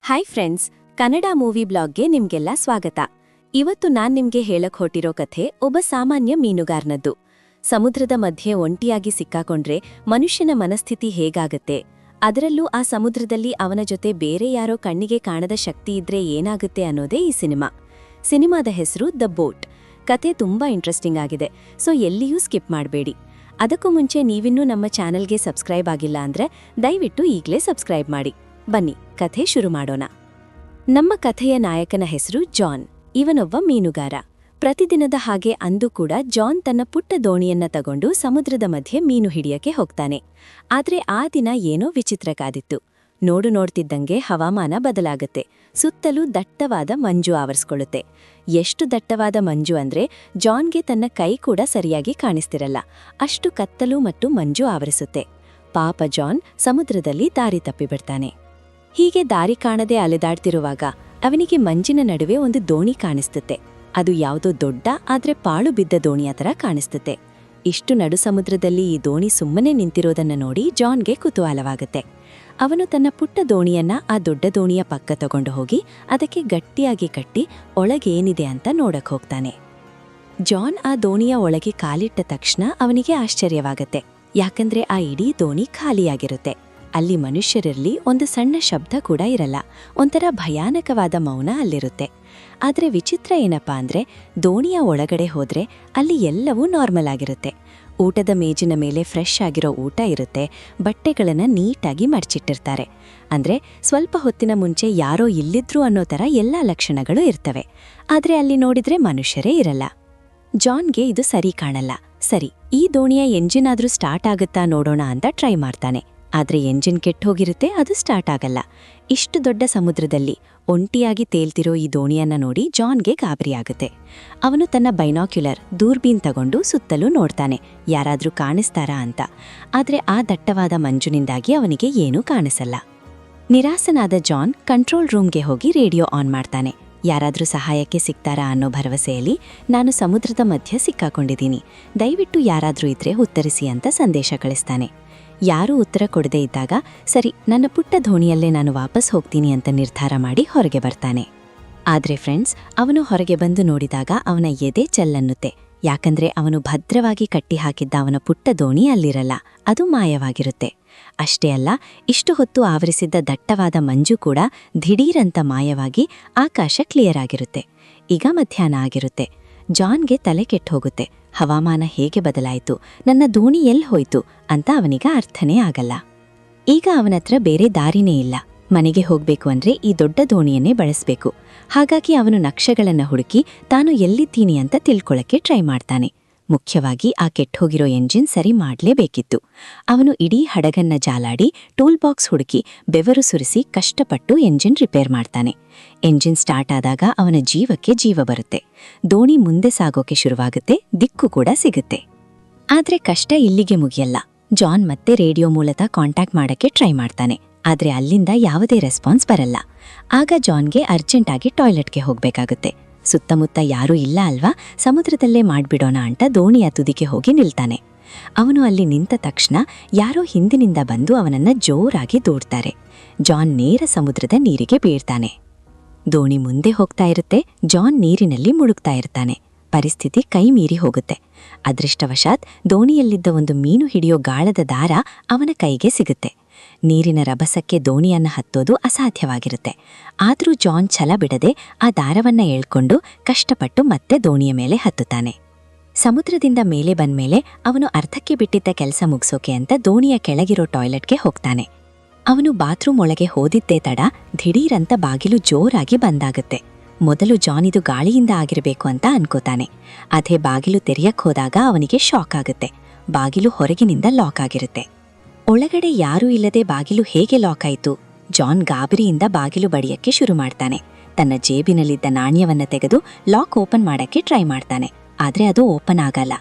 Hi friends, Kannada movie ಬ್ಲಾಗ್ಗೆ ನಿಮ್ಗೆಲ್ಲ ಸ್ವಾಗತ. ಇವತ್ತು ನಾನ್ ನಿಮ್ಗೆ ಹೇಳಕ್ ಹೊಟ್ಟಿರೋ ಕಥೆ ಒಬ್ಬ ಸಾಮಾನ್ಯ ಮೀನುಗಾರನದ್ದು. ಸಮುದ್ರದ ಮಧ್ಯೆ ಒಂಟಿಯಾಗಿ ಸಿಕ್ಕಾಕೊಂಡ್ರೆ ಮನುಷ್ಯನ ಮನಸ್ಥಿತಿ ಹೇಗಾಗತ್ತೆ, ಅದರಲ್ಲೂ ಆ ಸಮುದ್ರದಲ್ಲಿ ಅವನ ಜೊತೆ ಬೇರೆ ಯಾರೋ ಕಣ್ಣಿಗೆ ಕಾಣದ ಶಕ್ತಿ ಇದ್ರೆ ಏನಾಗುತ್ತೆ ಅನ್ನೋದೇ ಈ ಸಿನಿಮಾದ ಹೆಸರು ದ ಬೋಟ್. ಕತೆ ತುಂಬಾ ಇಂಟ್ರೆಸ್ಟಿಂಗ್ ಆಗಿದೆ, ಸೊ ಎಲ್ಲಿಯೂ ಸ್ಕಿಪ್ ಮಾಡಬೇಡಿ. ಅದಕ್ಕೂ ಮುಂಚೆ ನೀವಿನ್ನೂ ನಮ್ಮ ಚಾನೆಲ್ಗೆ ಸಬ್ಸ್ಕ್ರೈಬ್ ಆಗಿಲ್ಲ ಅಂದ್ರೆ ದಯವಿಟ್ಟು ಈಗಲೇ ಸಬ್ಸ್ಕ್ರೈಬ್ ಮಾಡಿ. ಬನ್ನಿ ಕಥೆ ಶುರು ಮಾಡೋಣ. ನಮ್ಮ ಕಥೆಯ ನಾಯಕನ ಹೆಸರು ಜಾನ್. ಇವನೊಬ್ಬ ಮೀನುಗಾರ. ಪ್ರತಿದಿನದ ಹಾಗೆ ಅಂದು ಕೂಡ ಜಾನ್ ತನ್ನ ಪುಟ್ಟ ದೋಣಿಯನ್ನ ತಗೊಂಡು ಸಮುದ್ರದ ಮಧ್ಯೆ ಮೀನು ಹಿಡಿಯಕ್ಕೆ ಹೋಗ್ತಾನೆ. ಆದ್ರೆ ಆ ದಿನ ಏನೋ ವಿಚಿತ್ರ ಕಾದಿತ್ತು. ನೋಡ್ತಿದ್ದಂಗೆ ಹವಾಮಾನ ಬದಲಾಗುತ್ತೆ. ಸುತ್ತಲೂ ದಟ್ಟವಾದ ಮಂಜು ಆವರಿಸ್ಕೊಳ್ಳುತ್ತೆ. ಎಷ್ಟು ದಟ್ಟವಾದ ಮಂಜು ಅಂದ್ರೆ ಜಾನ್ಗೆ ತನ್ನ ಕೈ ಕೂಡ ಸರಿಯಾಗಿ ಕಾಣಿಸ್ತಿರಲ್ಲ. ಅಷ್ಟು ಕತ್ತಲು ಮತ್ತು ಮಂಜು ಆವರಿಸುತ್ತೆ. ಪಾಪ ಜಾನ್ ಸಮುದ್ರದಲ್ಲಿ ದಾರಿ ತಪ್ಪಿಬಿಡ್ತಾನೆ. ಹೀಗೆ ದಾರಿ ಕಾಣದೆ ಅಲೆದಾಡ್ತಿರುವಾಗ ಅವನಿಗೆ ಮಂಜಿನ ನಡುವೆ ಒಂದು ದೋಣಿ ಕಾಣಿಸ್ತುತ್ತೆ. ಅದು ಯಾವುದೋ ದೊಡ್ಡ ಆದ್ರೆ ಪಾಳು ಬಿದ್ದ ದೋಣಿಯ ತರ ಕಾಣಿಸ್ತುತ್ತೆ. ಇಷ್ಟು ನಡು ಸಮುದ್ರದಲ್ಲಿ ಈ ದೋಣಿ ಸುಮ್ಮನೆ ನಿಂತಿರೋದನ್ನ ನೋಡಿ ಜಾನ್ಗೆ ಕುತೂಹಲವಾಗುತ್ತೆ. ಅವನು ತನ್ನ ಪುಟ್ಟ ದೋಣಿಯನ್ನ ಆ ದೊಡ್ಡ ದೋಣಿಯ ಪಕ್ಕ ತಗೊಂಡು ಹೋಗಿ ಅದಕ್ಕೆ ಗಟ್ಟಿಯಾಗಿ ಕಟ್ಟಿ ಒಳಗೇನಿದೆ ಅಂತ ನೋಡಕ್ ಹೋಗ್ತಾನೆ. ಜಾನ್ ಆ ದೋಣಿಯ ಒಳಗೆ ಕಾಲಿಟ್ಟ ತಕ್ಷಣ ಅವನಿಗೆ ಆಶ್ಚರ್ಯವಾಗತ್ತೆ. ಯಾಕಂದ್ರೆ ಆ ಇಡೀ ದೋಣಿ ಖಾಲಿಯಾಗಿರುತ್ತೆ. ಅಲ್ಲಿ ಮನುಷ್ಯರಲ್ಲಿ ಒಂದು ಸಣ್ಣ ಶಬ್ದ ಕೂಡ ಇರಲ್ಲ. ಒಂಥರ ಭಯಾನಕವಾದ ಮೌನ ಅಲ್ಲಿರುತ್ತೆ. ಆದ್ರೆ ವಿಚಿತ್ರ ಏನಪ್ಪಾ ಅಂದ್ರೆ ದೋಣಿಯ ಒಳಗಡೆ ಹೋದ್ರೆ ಅಲ್ಲಿ ಎಲ್ಲವೂ ನಾರ್ಮಲ್ ಆಗಿರುತ್ತೆ. ಊಟದ ಮೇಜಿನ ಮೇಲೆ ಫ್ರೆಶ್ ಆಗಿರೋ ಊಟ ಇರುತ್ತೆ. ಬಟ್ಟೆಗಳನ್ನ ನೀಟಾಗಿ ಮಡ್ಚಿಟ್ಟಿರ್ತಾರೆ. ಅಂದ್ರೆ ಸ್ವಲ್ಪ ಹೊತ್ತಿನ ಮುಂಚೆ ಯಾರೋ ಇಲ್ಲಿದ್ರು ಅನ್ನೋ ತರ ಎಲ್ಲಾ ಲಕ್ಷಣಗಳು ಇರ್ತವೆ. ಆದ್ರೆ ಅಲ್ಲಿ ನೋಡಿದ್ರೆ ಮನುಷ್ಯರೇ ಇರಲ್ಲ. ಜಾನ್ಗೆ ಇದು ಸರಿ ಕಾಣಲ್ಲ. ಸರಿ, ಈ ದೋಣಿಯ ಎಂಜಿನ್ ಆದ್ರೂ ಸ್ಟಾರ್ಟ್ ಆಗುತ್ತಾ ನೋಡೋಣ ಅಂತ ಟ್ರೈ ಮಾಡ್ತಾನೆ. ಆದ್ರೆ ಎಂಜಿನ್ ಕೆಟ್ಟೋಗಿರುತ್ತೆ, ಅದು ಸ್ಟಾರ್ಟ್ ಆಗಲ್ಲ. ಇಷ್ಟು ದೊಡ್ಡ ಸಮುದ್ರದಲ್ಲಿ ಒಂಟಿಯಾಗಿ ತೇಲ್ತಿರೋ ಈ ದೋಣಿಯನ್ನ ನೋಡಿ ಜಾನ್ಗೆ ಗಾಬರಿಯಾಗುತ್ತೆ. ಅವನು ತನ್ನ ಬೈನಾಕ್ಯುಲರ್ ದೂರ್ಬೀನ್ ತಗೊಂಡು ಸುತ್ತಲೂ ನೋಡ್ತಾನೆ, ಯಾರಾದ್ರೂ ಕಾಣಿಸ್ತಾರಾ ಅಂತ. ಆದ್ರೆ ಆ ದಟ್ಟವಾದ ಮಂಜುನಿಂದಾಗಿ ಅವನಿಗೆ ಏನೂ ಕಾಣಿಸಲ್ಲ. ನಿರಾಸನಾದ ಜಾನ್ ಕಂಟ್ರೋಲ್ ರೂಮ್ಗೆ ಹೋಗಿ ರೇಡಿಯೋ ಆನ್ ಮಾಡ್ತಾನೆ. ಯಾರಾದ್ರೂ ಸಹಾಯಕ್ಕೆ ಸಿಗ್ತಾರಾ ಅನ್ನೋ ಭರವಸೆಯಲ್ಲಿ, ನಾನು ಸಮುದ್ರದ ಮಧ್ಯ ಸಿಕ್ಕಾಕೊಂಡಿದ್ದೀನಿ, ದಯವಿಟ್ಟು ಯಾರಾದ್ರೂ ಇದ್ರೆ ಉತ್ತರಿಸಿ ಅಂತ ಸಂದೇಶ ಕಳಿಸ್ತಾನೆ. ಯಾರೂ ಉತ್ತರ ಕೊಡದೇ ಇದ್ದಾಗ, ಸರಿ ನನ್ನ ಪುಟ್ಟ ದೋಣಿಯಲ್ಲೇ ನಾನು ವಾಪಸ್ ಹೋಗ್ತೀನಿ ಅಂತ ನಿರ್ಧಾರ ಮಾಡಿ ಹೊರಗೆ ಬರ್ತಾನೆ. ಆದ್ರೆ ಫ್ರೆಂಡ್ಸ್, ಅವನು ಹೊರಗೆ ಬಂದು ನೋಡಿದಾಗ ಅವನ ಎದೆ ಚೆಲ್ಲನ್ನುತ್ತೆ. ಯಾಕಂದ್ರೆ ಅವನು ಭದ್ರವಾಗಿ ಕಟ್ಟಿ ಹಾಕಿದ್ದ ಅವನ ಪುಟ್ಟ ದೋಣಿ ಅಲ್ಲಿರಲ್ಲ, ಅದು ಮಾಯವಾಗಿರುತ್ತೆ. ಅಷ್ಟೇ ಅಲ್ಲ, ಇಷ್ಟು ಹೊತ್ತು ಆವರಿಸಿದ್ದ ದಟ್ಟವಾದ ಮಂಜು ಕೂಡ ದಿಢೀರಂತ ಮಾಯವಾಗಿ ಆಕಾಶ ಕ್ಲಿಯರ್ ಆಗಿರುತ್ತೆ. ಈಗ ಮಧ್ಯಾಹ್ನ ಆಗಿರುತ್ತೆ. ಜಾನ್ಗೆ ತಲೆ ಕೆಟ್ಟು ಹೋಗುತ್ತೆ. ಹವಾಮಾನ ಹೇಗೆ ಬದಲಾಯಿತು, ನನ್ನ ದೋಣಿ ಎಲ್ಲಿ ಹೋಯ್ತು ಅಂತ ಅವನಿಗ ಅರ್ಥನೇ ಆಗಲ್ಲ. ಈಗ ಅವನತ್ರ ಬೇರೆ ದಾರಿನೇ ಇಲ್ಲ. ಮನೆಗೆ ಹೋಗ್ಬೇಕು ಅಂದ್ರೆ ಈ ದೊಡ್ಡ ದೋಣಿಯನ್ನೇ ಬಳಸ್ಬೇಕು. ಹಾಗಾಗಿ ಅವನು ನಕ್ಷೆಗಳನ್ನ ಹುಡುಕಿ ತಾನು ಎಲ್ಲಿದ್ದೀನಿ ಅಂತ ತಿಳ್ಕೊಳ್ಳಕ್ಕೆ ಟ್ರೈ ಮಾಡ್ತಾನೆ. ಮುಖ್ಯವಾಗಿ ಆ ಕೆಟ್ಟೋಗಿರೋ ಎಂಜಿನ್ ಸರಿ ಮಾಡ್ಲೇಬೇಕಿತ್ತು. ಅವನು ಇಡೀ ಹಡಗನ್ನ ಜಾಲಾಡಿ ಟೂಲ್ ಬಾಕ್ಸ್ ಹುಡುಕಿ ಬೆವರು ಸುರಿಸಿ ಕಷ್ಟಪಟ್ಟು ಎಂಜಿನ್ ರಿಪೇರ್ ಮಾಡ್ತಾನೆ. ಎಂಜಿನ್ ಸ್ಟಾರ್ಟ್ ಆದಾಗ ಅವನ ಜೀವಕ್ಕೆ ಜೀವ ಬರುತ್ತೆ. ದೋಣಿ ಮುಂದೆ ಸಾಗೋಕೆ ಶುರುವಾಗುತ್ತೆ, ದಿಕ್ಕು ಕೂಡ ಸಿಗುತ್ತೆ. ಆದ್ರೆ ಕಷ್ಟ ಇಲ್ಲಿಗೆ ಮುಗಿಯಲ್ಲ. ಜಾನ್ ಮತ್ತೆ ರೇಡಿಯೋ ಮೂಲಕ ಕಾಂಟ್ಯಾಕ್ಟ್ ಮಾಡಕ್ಕೆ ಟ್ರೈ ಮಾಡ್ತಾನೆ. ಆದ್ರೆ ಅಲ್ಲಿಂದ ಯಾವುದೇ ರೆಸ್ಪಾನ್ಸ್ ಬರಲ್ಲ. ಆಗ ಜಾನ್ಗೆ ಅರ್ಜೆಂಟ್ ಆಗಿ ಟಾಯ್ಲೆಟ್ಗೆ ಹೋಗ್ಬೇಕಾಗುತ್ತೆ. ಸುತ್ತಮುತ್ತ ಯಾರೂ ಇಲ್ಲ ಅಲ್ವಾ, ಸಮುದ್ರದಲ್ಲೇ ಮಾಡ್ಬಿಡೋಣ ಅಂತ ದೋಣಿಯ ತುದಿಗೆ ಹೋಗಿ ನಿಲ್ತಾನೆ. ಅವನು ಅಲ್ಲಿ ನಿಂತ ತಕ್ಷಣ ಯಾರೋ ಹಿಂದಿನಿಂದ ಬಂದು ಅವನನ್ನ ಜೋರಾಗಿ ದೂಡ್ತಾರೆ. ಜಾನ್ ನೇರ ಸಮುದ್ರದ ನೀರಿಗೆ ಬೀಳ್ತಾನೆ. ದೋಣಿ ಮುಂದೆ ಹೋಗ್ತಾ ಇರುತ್ತೆ, ಜಾನ್ ನೀರಿನಲ್ಲಿ ಮುಳುಗ್ತಾ ಇರ್ತಾನೆ. ಪರಿಸ್ಥಿತಿ ಕೈ ಮೀರಿ ಹೋಗುತ್ತೆ. ಅದೃಷ್ಟವಶಾತ್ ದೋಣಿಯಲ್ಲಿದ್ದ ಒಂದು ಮೀನು ಹಿಡಿಯೋ ಗಾಳದ ದಾರ ಅವನ ಕೈಗೆ ಸಿಗುತ್ತೆ. ನೀರಿನ ರಭಸಕ್ಕೆ ದೋಣಿಯನ್ನ ಹತ್ತೋದು ಅಸಾಧ್ಯವಾಗಿರುತ್ತೆ. ಆದರೂ ಜಾನ್ ಛಲ ಬಿಡದೆ ಆ ದಾರವನ್ನ ಎಳ್ಕೊಂಡು ಕಷ್ಟಪಟ್ಟು ಮತ್ತೆ ದೋಣಿಯ ಮೇಲೆ ಹತ್ತುತ್ತಾನೆ. ಸಮುದ್ರದಿಂದ ಮೇಲೆ ಬಂದ್ಮೇಲೆ ಅವನು ಅರ್ಧಕ್ಕೆ ಬಿಟ್ಟಿದ್ದ ಕೆಲಸ ಮುಗಿಸೋಕೆ ಅಂತ ದೋಣಿಯ ಕೆಳಗಿರೋ ಟಾಯ್ಲೆಟ್ಗೆ ಹೋಗ್ತಾನೆ. ಅವನು ಬಾತ್ರೂಮ್ ಒಳಗೆ ಹೋದಿದ್ದೇ ತಡ ದಿಢೀರಂತ ಬಾಗಿಲು ಜೋರಾಗಿ ಬಂದಾಗುತ್ತೆ. ಮೊದಲು ಜಾನ್ ಇದು ಗಾಳಿಯಿಂದ ಆಗಿರಬೇಕು ಅಂತ ಅನ್ಕೋತಾನೆ. ಅದೇ ಬಾಗಿಲು ತೆರೆಯಕ್ ಹೋದಾಗ ಅವನಿಗೆ ಶಾಕ್ ಆಗುತ್ತೆ. ಬಾಗಿಲು ಹೊರಗಿನಿಂದ ಲಾಕ್ ಆಗಿರುತ್ತೆ. ಒಳಗಡೆ ಯಾರೂ ಇಲ್ಲದೆ ಬಾಗಿಲು ಹೇಗೆ ಲಾಕ್ ಆಯಿತು? ಜಾನ್ ಗಾಬರಿಯಿಂದ ಬಾಗಿಲು ಬಡಿಯಕ್ಕೆ ಶುರು ಮಾಡ್ತಾನೆ. ತನ್ನ ಜೇಬಿನಲ್ಲಿದ್ದ ನಾಣ್ಯವನ್ನ ತೆಗೆದು ಲಾಕ್ ಓಪನ್ ಮಾಡಕ್ಕೆ ಟ್ರೈ ಮಾಡ್ತಾನೆ. ಆದ್ರೆ ಅದು ಓಪನ್ ಆಗಲ್ಲ.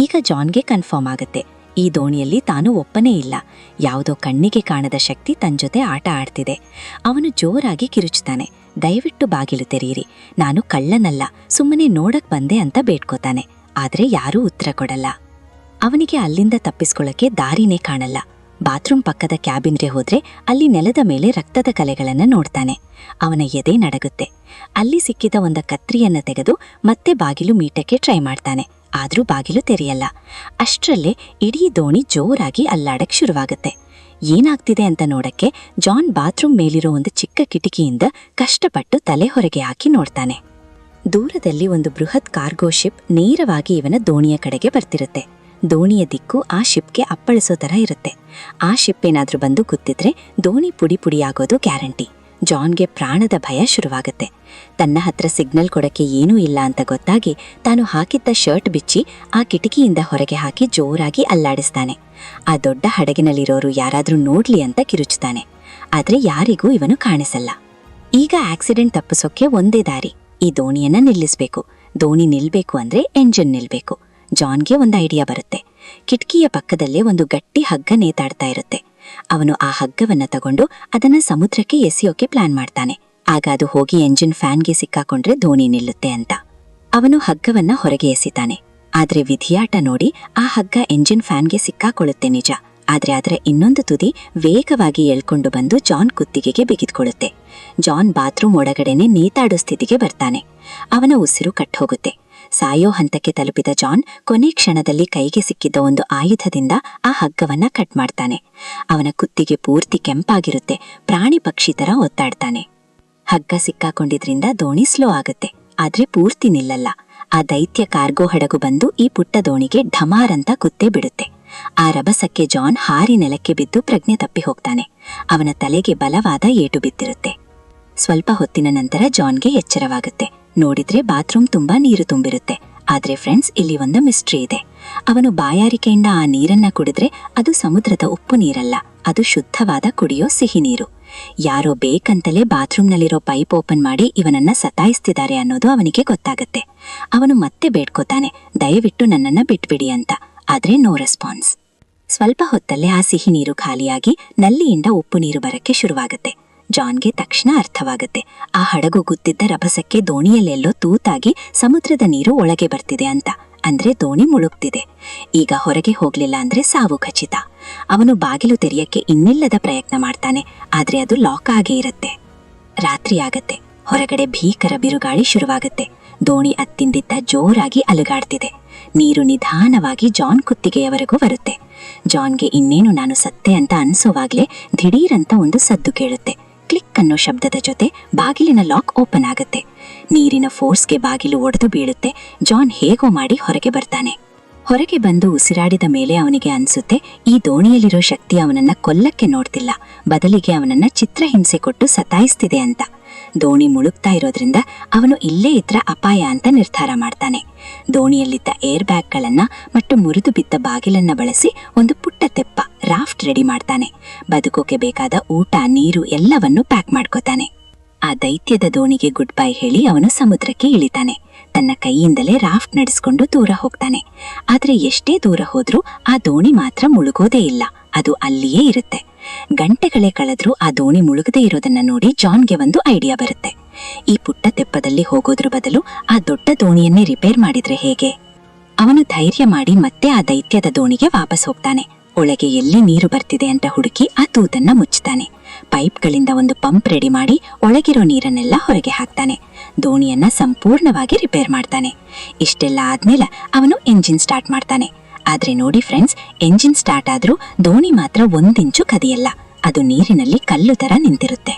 ಈಗ ಜಾನ್ಗೆ ಕನ್ಫರ್ಮ್ ಆಗುತ್ತೆ, ಈ ದೋಣಿಯಲ್ಲಿ ತಾನು ಒಪ್ಪನೇ ಇಲ್ಲ. ಯಾವುದೋ ಕಣ್ಣಿಗೆ ಕಾಣದ ಶಕ್ತಿ ತನ್ನ ಜೊತೆ ಆಟ ಆಡ್ತಿದೆ. ಅವನು ಜೋರಾಗಿ ಕಿರುಚುತ್ತಾನೆ, ದಯವಿಟ್ಟು ಬಾಗಿಲು ತೆರೆಯಿರಿ, ನಾನು ಕಳ್ಳನಲ್ಲ, ಸುಮ್ಮನೆ ನೋಡಕ್ ಬಂದೆ ಅಂತ ಬೇಡ್ಕೋತಾನೆ. ಆದ್ರೆ ಯಾರೂ ಉತ್ತರ ಕೊಡಲ್ಲ. ಅವನಿಗೆ ಅಲ್ಲಿಂದ ತಪ್ಪಿಸ್ಕೊಳ್ಳಕ್ಕೆ ದಾರಿನೇ ಕಾಣಲ್ಲ. ಬಾತ್ರೂಮ್ ಪಕ್ಕದ ಕ್ಯಾಬಿನ್ಗೆ ಹೋದ್ರೆ ಅಲ್ಲಿ ನೆಲದ ಮೇಲೆ ರಕ್ತದ ಕಲೆಗಳನ್ನ ನೋಡ್ತಾನೆ. ಅವನ ಎದೆ ನಡಗುತ್ತೆ. ಅಲ್ಲಿ ಸಿಕ್ಕಿದ ಒಂದು ಕತ್ರಿಯನ್ನ ತೆಗೆದು ಮತ್ತೆ ಬಾಗಿಲು ಮೀಟಕ್ಕೆ ಟ್ರೈ ಮಾಡ್ತಾನೆ. ಆದ್ರೂ ಬಾಗಿಲು ತೆರೆಯಲ್ಲ. ಅಷ್ಟರಲ್ಲೇ ಇಡೀ ದೋಣಿ ಜೋರಾಗಿ ಅಲ್ಲಾಡಕ್ ಶುರುವಾಗುತ್ತೆ. ಏನಾಗ್ತಿದೆ ಅಂತ ನೋಡಕ್ಕೆ ಜಾನ್ ಬಾತ್ರೂಮ್ ಮೇಲಿರೋ ಒಂದು ಚಿಕ್ಕ ಕಿಟಕಿಯಿಂದ ಕಷ್ಟಪಟ್ಟು ತಲೆ ಹೊರಗೆ ಹಾಕಿ ನೋಡ್ತಾನೆ. ದೂರದಲ್ಲಿ ಒಂದು ಬೃಹತ್ ಕಾರ್ಗೋ ಶಿಪ್ ನೇರವಾಗಿ ಇವನ ದೋಣಿಯ ಕಡೆಗೆ ಬರ್ತಿರುತ್ತೆ. ದೋಣಿಯ ದಿಕ್ಕು ಆ ಶಿಪ್ಗೆ ಅಪ್ಪಳಿಸೋ ತರ ಇರುತ್ತೆ. ಆ ಶಿಪ್ ಏನಾದ್ರೂ ಬಂದು ಕೂತಿದ್ರೆ ದೋಣಿ ಪುಡಿ ಪುಡಿಯಾಗೋದು ಗ್ಯಾರಂಟಿ. ಜಾನ್ಗೆ ಪ್ರಾಣದ ಭಯ ಶುರುವಾಗುತ್ತೆ. ತನ್ನ ಹತ್ರ ಸಿಗ್ನಲ್ ಕೊಡಕ್ಕೆ ಏನೂ ಇಲ್ಲ ಅಂತ ಗೊತ್ತಾಗಿ ತಾನು ಹಾಕಿದ್ದ ಶರ್ಟ್ ಬಿಚ್ಚಿ ಆ ಕಿಟಕಿಯಿಂದ ಹೊರಗೆ ಹಾಕಿ ಜೋರಾಗಿ ಅಲ್ಲಾಡಿಸ್ತಾನೆ. ಆ ದೊಡ್ಡ ಹಡಗಿನಲ್ಲಿರೋರು ಯಾರಾದ್ರೂ ನೋಡ್ಲಿ ಅಂತ ಕಿರುಚುತ್ತಾನೆ. ಆದ್ರೆ ಯಾರಿಗೂ ಇವನು ಕಾಣಿಸಲ್ಲ. ಈಗ ಆಕ್ಸಿಡೆಂಟ್ ತಪ್ಪಿಸೋಕೆ ಒಂದೇ ದಾರಿ, ಈ ದೋಣಿಯನ್ನ ನಿಲ್ಲಿಸ್ಬೇಕು. ದೋಣಿ ನಿಲ್ಬೇಕು ಅಂದ್ರೆ ಎಂಜಿನ್ ನಿಲ್ಬೇಕು. ಜಾನ್ಗೆ ಒಂದು ಐಡಿಯಾ ಬರುತ್ತೆ. ಕಿಟಕಿಯ ಪಕ್ಕದಲ್ಲೇ ಒಂದು ಗಟ್ಟಿ ಹಗ್ಗ ನೇತಾಡ್ತಾ ಇರುತ್ತೆ. ಅವನು ಆ ಹಗ್ಗವನ್ನ ತಗೊಂಡು ಅದನ್ನ ಸಮುದ್ರಕ್ಕೆ ಎಸೆಯೋಕೆ ಪ್ಲಾನ್ ಮಾಡ್ತಾನೆ. ಆಗ ಅದು ಹೋಗಿ ಎಂಜಿನ್ ಫ್ಯಾನ್ಗೆ ಸಿಕ್ಕಾಕೊಂಡ್ರೆ ದೋಣಿ ನಿಲ್ಲುತ್ತೆ ಅಂತ. ಅವನು ಹಗ್ಗವನ್ನ ಹೊರಗೆ ಎಸಿತಾನೆ. ಆದ್ರೆ ವಿಧಿಯಾಟ ನೋಡಿ ಆ ಹಗ್ಗ ಎಂಜಿನ್ ಫ್ಯಾನ್ಗೆ ಸಿಕ್ಕಾಕೊಳ್ಳುತ್ತೆ ನಿಜ. ಆದ್ರೆ ಅದರ ಇನ್ನೊಂದು ತುದಿ ವೇಗವಾಗಿ ಎಳ್ಕೊಂಡು ಬಂದು ಜಾನ್ ಕುತ್ತಿಗೆಗೆ ಬಿಗಿದ್ಕೊಳ್ಳುತ್ತೆ. ಜಾನ್ ಬಾತ್ರೂಮ್ ಒಳಗಡೆನೆ ನೇತಾಡೋ ಸ್ಥಿತಿಗೆ ಬರ್ತಾನೆ. ಅವನ ಉಸಿರು ಕಟ್ಟೋಗುತ್ತೆ. ಸಾಯೋ ಹಂತಕ್ಕೆ ತಲುಪಿದ ಜಾನ್ ಕೊನೆ ಕ್ಷಣದಲ್ಲಿ ಕೈಗೆ ಸಿಕ್ಕಿದ್ದ ಒಂದು ಆಯುಧದಿಂದ ಆ ಹಗ್ಗವನ್ನ ಕಟ್ ಮಾಡ್ತಾನೆ. ಅವನ ಕುತ್ತಿಗೆ ಪೂರ್ತಿ ಕೆಂಪಾಗಿರುತ್ತೆ. ಪ್ರಾಣಿ ಪಕ್ಷಿ ತರ ಒತ್ತಾಡ್ತಾನೆ. ಹಗ್ಗ ಸಿಕ್ಕಾಕೊಂಡಿದ್ರಿಂದ ದೋಣಿ ಸ್ಲೋ ಆಗುತ್ತೆ. ಆದ್ರೆ ಪೂರ್ತಿ ನಿಲ್ಲಲ್ಲ. ಆ ದೈತ್ಯ ಕಾರ್ಗೋ ಹಡಗು ಬಂದು ಈ ಪುಟ್ಟ ದೋಣಿಗೆ ಢಮಾರ್ ಅಂತ ಕುತ್ತೇ ಬಿಡುತ್ತೆ. ಆ ರಭಸಕ್ಕೆ ಜಾನ್ ಹಾರಿ ನೆಲಕ್ಕೆ ಬಿದ್ದು ಪ್ರಜ್ಞೆ ತಪ್ಪಿ ಹೋಗ್ತಾನೆ. ಅವನ ತಲೆಗೆ ಬಲವಾದ ಏಟು ಬಿದ್ದಿರುತ್ತೆ. ಸ್ವಲ್ಪ ಹೊತ್ತಿನ ನಂತರ ಜಾನ್ಗೆ ಎಚ್ಚರವಾಗುತ್ತೆ. ನೋಡಿದ್ರೆ ಬಾತ್ರೂಮ್ ತುಂಬಾ ನೀರು ತುಂಬಿರುತ್ತೆ. ಆದ್ರೆ ಫ್ರೆಂಡ್ಸ್, ಇಲ್ಲಿ ಒಂದು ಮಿಸ್ಟ್ರಿ ಇದೆ. ಅವನು ಬಾಯಾರಿಕೆಯಿಂದ ಆ ನೀರನ್ನ ಕುಡಿದ್ರೆ ಅದು ಸಮುದ್ರದ ಉಪ್ಪು ನೀರಲ್ಲ, ಅದು ಶುದ್ಧವಾದ ಕುಡಿಯೋ ಸಿಹಿ ನೀರು. ಯಾರೋ ಬೇಕಂತಲೇ ಬಾತ್ರೂಮ್ನಲ್ಲಿರೋ ಪೈಪ್ ಓಪನ್ ಮಾಡಿ ಇವನನ್ನ ಸತಾಯಿಸ್ತಿದ್ದಾರೆ ಅನ್ನೋದು ಅವನಿಗೆ ಗೊತ್ತಾಗತ್ತೆ. ಅವನು ಮತ್ತೆ ಬೇಡ್ಕೋತಾನೆ, ದಯವಿಟ್ಟು ನನ್ನನ್ನ ಬಿಟ್ಬಿಡಿ ಅಂತ. ಆದ್ರೆ ನೋ ರೆಸ್ಪಾನ್ಸ್. ಸ್ವಲ್ಪ ಹೊತ್ತಲ್ಲೇ ಆ ಸಿಹಿ ನೀರು ಖಾಲಿಯಾಗಿ ನಲ್ಲಿಯಿಂದ ಉಪ್ಪು ನೀರು ಬರಕ್ಕೆ ಶುರುವಾಗುತ್ತೆ. ಜಾನ್ಗೆ ತಕ್ಷಣ ಅರ್ಥವಾಗುತ್ತೆ, ಆ ಹಡಗು ಗುದ್ದಿದ್ದ ರಭಸಕ್ಕೆ ದೋಣಿಯಲ್ಲೆಲ್ಲೋ ತೂತಾಗಿ ಸಮುದ್ರದ ನೀರು ಒಳಗೆ ಬರ್ತಿದೆ ಅಂತ. ಅಂದ್ರೆ ದೋಣಿ ಮುಳುಗ್ತಿದೆ. ಈಗ ಹೊರಗೆ ಹೋಗ್ಲಿಲ್ಲ ಅಂದ್ರೆ ಸಾವು ಖಚಿತ. ಅವನು ಬಾಗಿಲು ತೆರೆಯಕ್ಕೆ ಇನ್ನಿಲ್ಲದ ಪ್ರಯತ್ನ ಮಾಡ್ತಾನೆ. ಆದ್ರೆ ಅದು ಲಾಕ್ ಆಗೇ ಇರುತ್ತೆ. ರಾತ್ರಿ ಆಗತ್ತೆ. ಹೊರಗಡೆ ಭೀಕರ ಬಿರುಗಾಳಿ ಶುರುವಾಗುತ್ತೆ. ದೋಣಿ ಅತ್ತಿಂದಿತ್ತ ಜೋರಾಗಿ ಅಲುಗಾಡ್ತಿದೆ. ನೀರು ನಿಧಾನವಾಗಿ ಜಾನ್ ಕುತ್ತಿಗೆಯವರೆಗೂ ಬರುತ್ತೆ. ಜಾನ್ಗೆ ಇನ್ನೇನು ನಾನು ಸತ್ತೆ ಅಂತ ಅನ್ಸೋವಾಗ್ಲೇ ದಿಢೀರಂತ ಒಂದು ಸದ್ದು ಕೇಳುತ್ತೆ. ಕ್ಲಿಕ್ ಅನ್ನೋ ಶಬ್ದದ ಜೊತೆ ಬಾಗಿಲಿನ ಲಾಕ್ ಓಪನ್ ಆಗುತ್ತೆ. ನೀರಿನ ಫೋರ್ಸ್ಗೆ ಬಾಗಿಲು ಒಡೆದು ಬೀಳುತ್ತೆ. ಜಾನ್ ಹೇಗೋ ಮಾಡಿ ಹೊರಗೆ ಬರ್ತಾನೆ. ಹೊರಗೆ ಬಂದು ಉಸಿರಾಡಿದ ಮೇಲೆ ಅವನಿಗೆ ಅನ್ಸುತ್ತೆ, ಈ ದೋಣಿಯಲ್ಲಿರೋ ಶಕ್ತಿ ಅವನನ್ನ ಕೊಲ್ಲಕ್ಕೆ ನೋಡ್ತಿಲ್ಲ, ಬದಲಿಗೆ ಅವನನ್ನ ಚಿತ್ರಹಿಂಸೆ ಕೊಟ್ಟು ಸತಾಯಿಸ್ತಿದೆ ಅಂತ. ದೋಣಿ ಮುಳುಗ್ತಾ ಇರೋದ್ರಿಂದ ಅವನು ಇಲ್ಲೇ ಇದ್ರ ಅಪಾಯ ಅಂತ ನಿರ್ಧಾರ ಮಾಡ್ತಾನೆ. ದೋಣಿಯಲ್ಲಿದ್ದ ಏರ್ ಬ್ಯಾಗ್ಗಳನ್ನ ಮತ್ತು ಮುರಿದು ಬಿದ್ದ ಬಾಗಿಲನ್ನ ಬಳಸಿ ಒಂದು ಪುಟ್ಟ ತೆಪ್ಪ ರಾಫ್ಟ್ ರೆಡಿ ಮಾಡ್ತಾನೆ. ಬದುಕೋಕೆ ಬೇಕಾದ ಊಟ, ನೀರು ಎಲ್ಲವನ್ನೂ ಪ್ಯಾಕ್ ಮಾಡ್ಕೋತಾನೆ. ಆ ದೈತ್ಯದ ದೋಣಿಗೆ ಗುಡ್ ಬೈ ಹೇಳಿ ಅವನು ಸಮುದ್ರಕ್ಕೆ ಇಳಿತಾನೆ. ತನ್ನ ಕೈಯಿಂದಲೇ ರಾಫ್ಟ್ ನಡೆಸ್ಕೊಂಡು ದೂರ ಹೋಗ್ತಾನೆ. ಆದ್ರೆ ಎಷ್ಟೇ ದೂರ ಹೋದ್ರೂ ಆ ದೋಣಿ ಮಾತ್ರ ಮುಳುಗೋದೇ ಇಲ್ಲ. ಅದು ಅಲ್ಲಿಯೇ ಇರುತ್ತೆ. ಗಂಟೆಗಳೇ ಕಳೆದ್ರೂ ಆ ದೋಣಿ ಮುಳುಗದೆ ಇರೋದನ್ನ ನೋಡಿ ಜಾನ್ಗೆ ಒಂದು ಐಡಿಯಾ ಬರುತ್ತೆ. ಈ ಪುಟ್ಟ ತೆಪ್ಪದಲ್ಲಿ ಹೋಗೋದ್ರ ಬದಲು ಆ ದೊಡ್ಡ ದೋಣಿಯನ್ನೇ ರಿಪೇರ್ ಮಾಡಿದ್ರೆ ಹೇಗೆ? ಅವನು ಧೈರ್ಯ ಮಾಡಿ ಮತ್ತೆ ಆ ದೈತ್ಯದ ದೋಣಿಗೆ ವಾಪಸ್ ಹೋಗ್ತಾನೆ. ಒಳಗೆ ಎಲ್ಲಿ ನೀರು ಬರ್ತಿದೆ ಅಂತ ಹುಡುಕಿ ಆ ತೂತನ್ನ ಮುಚ್ಚುತ್ತಾನೆ. ಪೈಪ್ಗಳಿಂದ ಒಂದು ಪಂಪ್ ರೆಡಿ ಮಾಡಿ ಒಳಗಿರೋ ನೀರನ್ನೆಲ್ಲ ಹೊರಗೆ ಹಾಕ್ತಾನೆ. ದೋಣಿಯನ್ನ ಸಂಪೂರ್ಣವಾಗಿ ರಿಪೇರ್ ಮಾಡ್ತಾನೆ. ಇಷ್ಟೆಲ್ಲ ಆದ್ಮೇಲೆ ಅವನು ಎಂಜಿನ್ ಸ್ಟಾರ್ಟ್ ಮಾಡ್ತಾನೆ. ಆದ್ರೆ ನೋಡಿ ಫ್ರೆಂಡ್ಸ್, ಎಂಜಿನ್ ಸ್ಟಾರ್ಟ್ ಆದ್ರೂ ದೋಣಿ ಮಾತ್ರ ಒಂದಿಂಚು ಕದಿಯಲ್ಲ. ಅದು ನೀರಿನಲ್ಲಿ ಕಲ್ಲು ತರ ನಿಂತಿರುತ್ತೆ.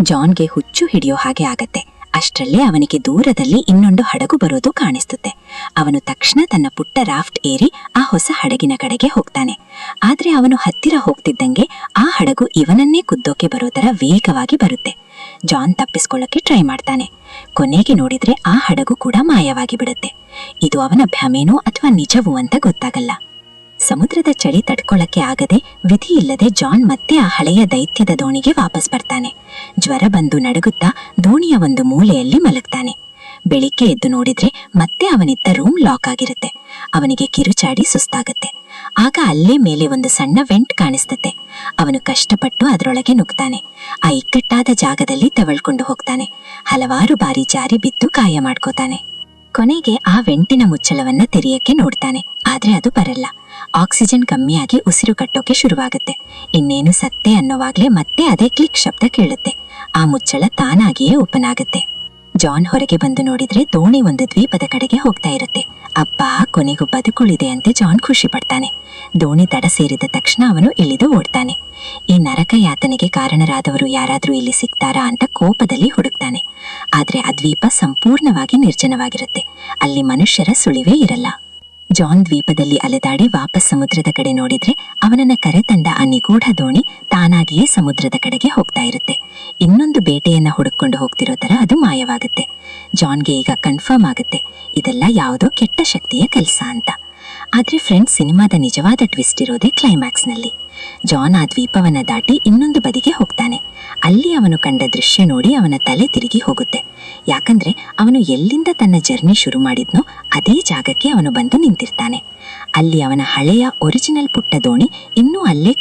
ಜಾನ್ಗೆ ಹುಚ್ಚು ಹಿಡಿಯೋ ಹಾಗೆ ಆಗತ್ತೆ. ಅಷ್ಟರಲ್ಲೇ ಅವನಿಗೆ ದೂರದಲ್ಲಿ ಇನ್ನೊಂದು ಹಡಗು ಬರೋದು ಕಾಣಿಸುತ್ತೆ. ಅವನು ತಕ್ಷಣ ತನ್ನ ಪುಟ್ಟ ರಾಫ್ಟ್ ಏರಿ ಆ ಹೊಸ ಹಡಗಿನ ಕಡೆಗೆ ಹೋಗ್ತಾನೆ. ಆದ್ರೆ ಅವನು ಹತ್ತಿರ ಹೋಗ್ತಿದ್ದಂಗೆ ಆ ಹಡಗು ಇವನನ್ನೇ ಕುದ್ದೋಕೆ ಬರೋದರ ವೇಗವಾಗಿ ಬರುತ್ತೆ. ಜಾನ್ ತಪ್ಪಿಸ್ಕೊಳ್ಳೋಕೆ ಟ್ರೈ ಮಾಡ್ತಾನೆ. ಕೊನೆಗೆ ನೋಡಿದ್ರೆ ಆ ಹಡಗು ಕೂಡ ಮಾಯವಾಗಿ ಬಿಡುತ್ತೆ. ಇದು ಅವನ ಭ್ರಮೇನೋ ಅಥವಾ ನಿಜವೂ ಅಂತ ಗೊತ್ತಾಗಲ್ಲ. ಸಮುದ್ರದ ಚಳಿ ತಡ್ಕೊಳ್ಳಕ್ಕೆ ಆಗದೆ ವಿಧಿ ಇಲ್ಲದೆ ಜಾನ್ ಮತ್ತೆ ಆ ಹಳೆಯ ದೈತ್ಯದ ದೋಣಿಗೆ ವಾಪಸ್ ಬರ್ತಾನೆ. ಜ್ವರ ಬಂದು ನಡುಗುತ್ತಾ ದೋಣಿಯ ಒಂದು ಮೂಲೆಯಲ್ಲಿ ಮಲಗ್ತಾನೆ. ಬೆಳಿಗ್ಗೆ ಎದ್ದು ನೋಡಿದ್ರೆ ಮತ್ತೆ ಅವನಿದ್ದ ರೂಮ್ ಲಾಕ್ ಆಗಿರುತ್ತೆ. ಅವನಿಗೆ ಕಿರುಚಾಡಿ ಸುಸ್ತಾಗತ್ತೆ. ಆಗ ಅಲ್ಲೇ ಮೇಲೆ ಒಂದು ಸಣ್ಣ ವೆಂಟ್ ಕಾಣಿಸ್ತತೆ. ಅವನು ಕಷ್ಟಪಟ್ಟು ಅದರೊಳಗೆ ನುಗ್ತಾನೆ. ಆ ಇಕ್ಕಟ್ಟಾದ ಜಾಗದಲ್ಲಿ ತವಳ್ಕೊಂಡು ಹೋಗ್ತಾನೆ. ಹಲವಾರು ಬಾರಿ ಜಾರಿ ಬಿದ್ದು ಗಾಯ ಮಾಡ್ಕೋತಾನೆ. ಕೊನೆಗೆ ಆ ವೆಂಟಿನ ಮುಚ್ಚಳವನ್ನ ತೆರೆಯಕ್ಕೆ ನೋಡ್ತಾನೆ. ಆದ್ರೆ ಅದು ಬರಲ್ಲ. ಆಕ್ಸಿಜನ್ ಕಮ್ಮಿಯಾಗಿ ಉಸಿರು ಕಟ್ಟೋಕೆ ಶುರುವಾಗುತ್ತೆ. ಇನ್ನೇನು ಸತ್ತೆ ಅನ್ನೋವಾಗ್ಲೇ ಮತ್ತೆ ಅದೇ ಕ್ಲಿಕ್ ಶಬ್ದ ಕೇಳುತ್ತೆ. ಆ ಮುಚ್ಚಳ ತಾನಾಗಿಯೇ ಓಪನ್ ಆಗುತ್ತೆ. ಜಾನ್ ಹೊರಗೆ ಬಂದು ನೋಡಿದ್ರೆ ದೋಣಿ ಒಂದು ದ್ವೀಪದ ಕಡೆಗೆ ಹೋಗ್ತಾ ಇರುತ್ತೆ. ಅಬ್ಬಾ, ಕೊನೆಗೂ ಬದುಕುಳಿದೆ ಅಂತೆ ಜಾನ್ ಖುಷಿ ಪಡ್ತಾನೆ. ದೋಣಿ ದಡ ಸೇರಿದ ತಕ್ಷಣ ಅವನು ಇಳಿದು ಓಡ್ತಾನೆ. ಈ ನರಕ ಯಾತನೆಗೆ ಕಾರಣರಾದವರು ಯಾರಾದ್ರೂ ಇಲ್ಲಿ ಸಿಗ್ತಾರಾ ಅಂತ ಕೋಪದಲ್ಲಿ ಹುಡುಕ್ತಾನೆ. ಆದ್ರೆ ಆ ದ್ವೀಪ ಸಂಪೂರ್ಣವಾಗಿ ನಿರ್ಜನವಾಗಿರುತ್ತೆ. ಅಲ್ಲಿ ಮನುಷ್ಯರ ಸುಳಿವೇ ಇರಲ್ಲ. ಜಾನ್ ದ್ವೀಪದಲ್ಲಿ ಅಲೆದಾಡಿ ವಾಪಸ್ ಸಮುದ್ರದ ಕಡೆ ನೋಡಿದ್ರೆ ಅವನನ್ನ ಕರೆತಂದ ಆ ನಿಗೂಢ ದೋಣಿ ತಾನಾಗಿಯೇ ಸಮುದ್ರದ ಕಡೆಗೆ ಹೋಗ್ತಾ ಇರುತ್ತೆ. ಇನ್ನೊಂದು ಬೇಟೆಯನ್ನ ಹುಡುಕೊಂಡು ಹೋಗ್ತಿರೋ ತರ ಅದು ಮಾಯವಾಗುತ್ತೆ. ಜಾನ್ಗೆ ಈಗ ಕನ್ಫರ್ಮ್ ಆಗುತ್ತೆ ಇದೆಲ್ಲ ಯಾವುದೋ ಕೆಟ್ಟ ಶಕ್ತಿಯ ಕೆಲಸ ಅಂತ. ಆದ್ರೆ ಫ್ರೆಂಡ್ಸ್, ಸಿನಿಮಾದ ನಿಜವಾದ ಟ್ವಿಸ್ಟ್ ಇರೋದೇ ಕ್ಲೈಮ್ಯಾಕ್ಸ್ನಲ್ಲಿ. ಜಾನ್ ಆ ದ್ವೀಪವನ್ನ ದಾಟಿ ಇನ್ನೊಂದು ಬದಿಗೆ ಹೋಗ್ತಾನೆ. ಅಲ್ಲಿ ಅವನು ಕಂಡ ದೃಶ್ಯ ನೋಡಿ ಅವನ ತಲೆ ತಿರುಗಿ ಹೋಗುತ್ತೆ. ಯಾಕಂದ್ರೆ ಅವನು ಎಲ್ಲಿಂದ ತನ್ನ ಜರ್ನಿ ಶುರು ಮಾಡಿದ್ನೋ ಅದೇ ಜಾಗಕ್ಕೆ ಅವನು ಬಂದು ನಿಂತಿರ್ತಾನೆ. ಅಲ್ಲಿ ಅವನ ಹಳೆಯ ಒರಿಜಿನಲ್ ಪುಟ್ಟ ದೋಣಿ ಇನ್ನೂ ಅಲ್ಲೇ